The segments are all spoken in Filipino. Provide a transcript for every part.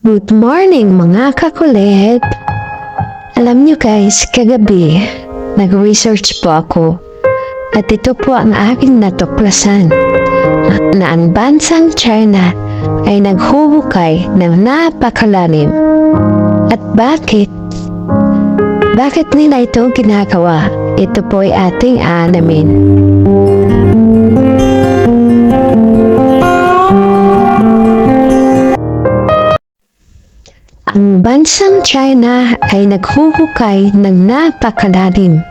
Good morning mga kakulit! Alam nyo guys, kagabi, nag-research po ako at ito po ang aking natuklasan na ang bansang China ay naghuhukay ng napakalalim. At bakit? Bakit nila ito ginagawa? Ito po ay ating alamin. Ang bansang China ay naghuhukay ng napakalalim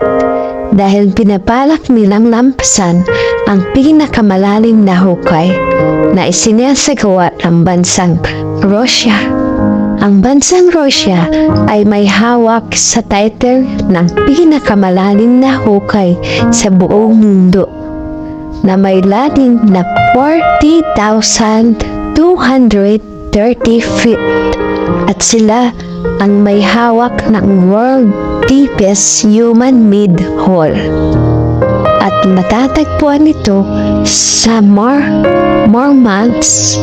dahil pinabalak nilang lampasan ang pinakamalalim na hukay na isinasagawa ng bansang Russia. Ang bansang Russia ay may hawak sa title ng pinakamalalim na hukay sa buong mundo na may lalim na 40,230 feet. At sila ang may hawak ng world deepest human-made hole. At matatagpuan ito sa Murmansk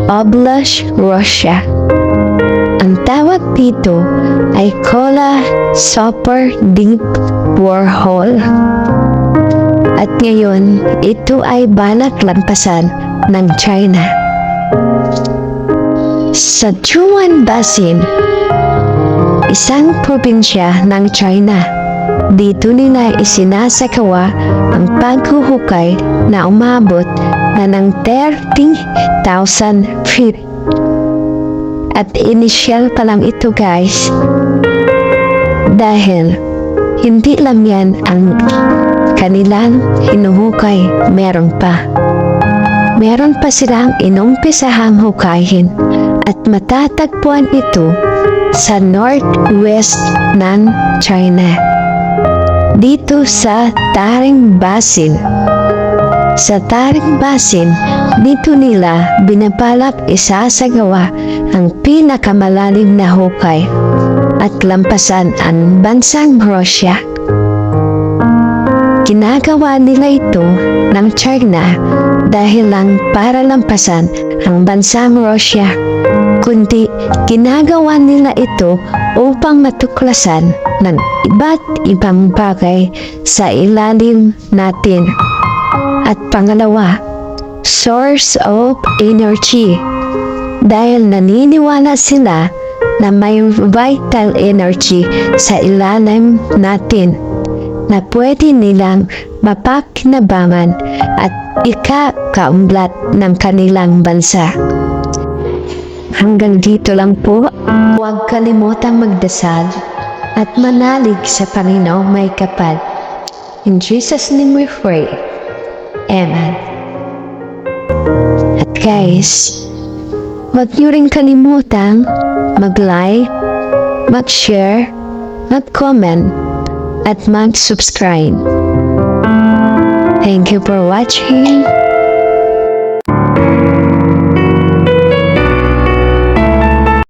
Oblast, Russia. Ang tawag dito ay Kola Super Deep Borehole. At ngayon, ito ay balak lampasan ng China. Sa Sichuan Basin, isang probinsya ng China, dito nila isinasagawa ang paghuhukay na umabot na ng 30,000 feet. At inisyal pa lang ito guys, dahil hindi lang yan ang kanilang hinuhukay, meron pa. Meron pa silang inumpisahang hukayin at matatagpuan ito sa northwest ng China. Dito sa Taring Basin. Sa Taring Basin, dito nila binabalak isasagawa ang pinakamalalim na hukay at lampasan ang bansang Russia. Ginagawa nila ito ng China dahil lang para lampasan ang bansang Russia, kundi ginagawa nila ito upang matuklasan ng iba't ibang bagay sa ilalim natin. At pangalawa, source of energy, dahil naniniwala sila na may vital energy sa ilalim natin na pwede nilang mapakinabangan at ikakaumblat ng kanilang bansa. Hanggang dito lang po. Huwag kalimutang magdasal at manalig sa Panginoong may kapal. In Jesus' name we pray. Amen. At guys, huwag niyo rin kalimutang mag-like, mag-share, mag-comment, at mag-subscribe. Thank you for watching.